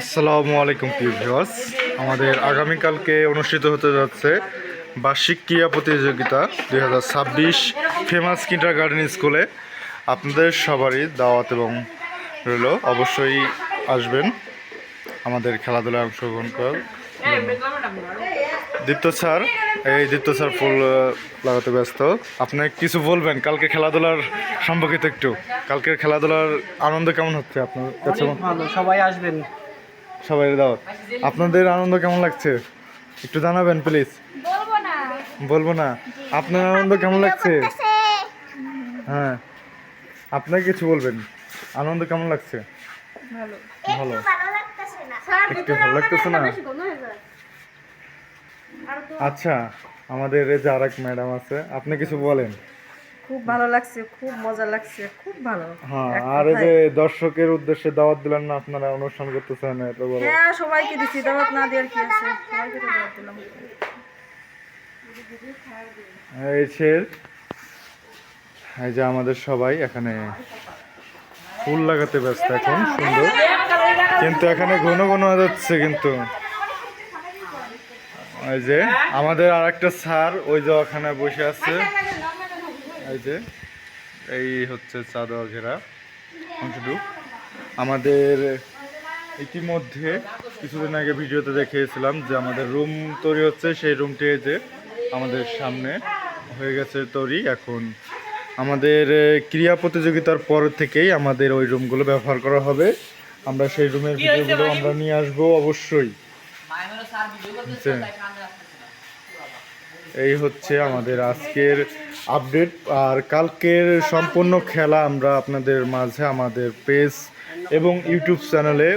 আসসালামু আলাইকুম ভিউয়ার্স, আমাদের আগামীকালকে অনুষ্ঠিত হতে যাচ্ছে বার্ষিক ক্রীড়া প্রতিযোগিতা 2026 ফেমাস কিন্ডারগার্টেন স্কুলে। আপনাদের সবারই দাওয়াত এবং রইল, অবশ্যই আসবেন আমাদের খেলাধুলায় অংশগ্রহণ করার। দীপ্ত স্যার ফুল লাগাতে ব্যস্ত। আপনি কিছু বলবেন কালকে খেলাধুলার সম্পর্কিত একটু? কালকের খেলাধুলার আনন্দ কেমন হচ্ছে আপনার কাছে? ভালো, সবাই আসবেন। সবাই দাওয়াত। আপনাদের আনন্দ কেমন লাগছে একটু জানাবেন প্লিজ। বলবো না? আপনার আনন্দ কেমন লাগছে? হ্যাঁ, আপনাকে কিছু বলবেন, আনন্দ কেমন লাগছে? ভালো। একটু ভালো লাগতেছে না? আচ্ছা, আমাদের এই যে আরেক ম্যাডাম আছে, আপনি কিছু বলেন। খুব ভালো লাগছে, খুব মজা লাগছে, খুব ভালো। হ্যাঁ, আর এই যে দর্শকের উদ্দেশ্যে দাওয়াত দিলেন না, আপনারা অনুষ্ঠান করতেছেন এত বড়। হ্যাঁ, সবাইকে দিছি, দাওয়াত না দেওয়ার কি আছে, সবাইকে তো দাওয়াত দিলাম। এই যে আমাদের সবাই এখানে ফুল লাগাতে ব্যস্ত এখন, সুন্দর, কিন্তু এখানে ঘন ঘন যাচ্ছে। কিন্তু এই যে আমাদের আর একটা স্যার ওই যে ওখানে বসে আছে, এই যে এই হচ্ছে চাঁদা ঘেরা অংশটুকু। আমাদের ইতিমধ্যে কিছুদিন আগে ভিডিওতে দেখিয়েছিলাম যে আমাদের রুম তৈরি হচ্ছে, সেই রুমটি যে আমাদের সামনে হয়ে গেছে তৈরি। এখন আমাদের ক্রীড়া প্রতিযোগিতার পর থেকেই আমাদের ওই রুমগুলো ব্যবহার করা হবে। আমরা সেই রুমের ভিডিওগুলো আমরা নিয়ে আসবো অবশ্যই। এই হচ্ছে আমাদের আজকের আপডেট। আর কালকের সম্পূর্ণ খেলা আমরা আপনাদের মাঝে আমাদের পেজ এবং ইউটিউব চ্যানেলে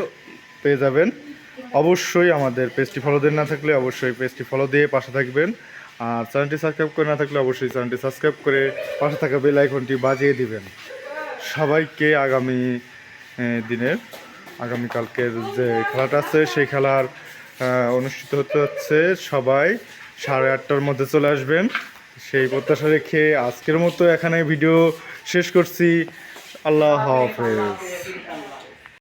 পেয়ে যাবেন। অবশ্যই আমাদের পেজটি ফলো দিয়ে না থাকলে অবশ্যই পেজটি ফলো দিয়ে পাশে থাকবেন। আর চ্যানেলটি সাবস্ক্রাইব করে না থাকলে অবশ্যই চ্যানেলটি সাবস্ক্রাইব করে পাশে থাকা বেল আইকনটি বাজিয়ে দিবেন। সবাইকে আগামী দিনের আগামীকালকের যে খেলাটা আছে সেই খেলার অনুষ্ঠিত হতে হচ্ছে, সবাই 8:30টার মধ্যে চলে আসবেন সেই প্রত্যাশা রেখে আজকের মতো এখানে ভিডিও শেষ করছি। আল্লাহ হাফেজ।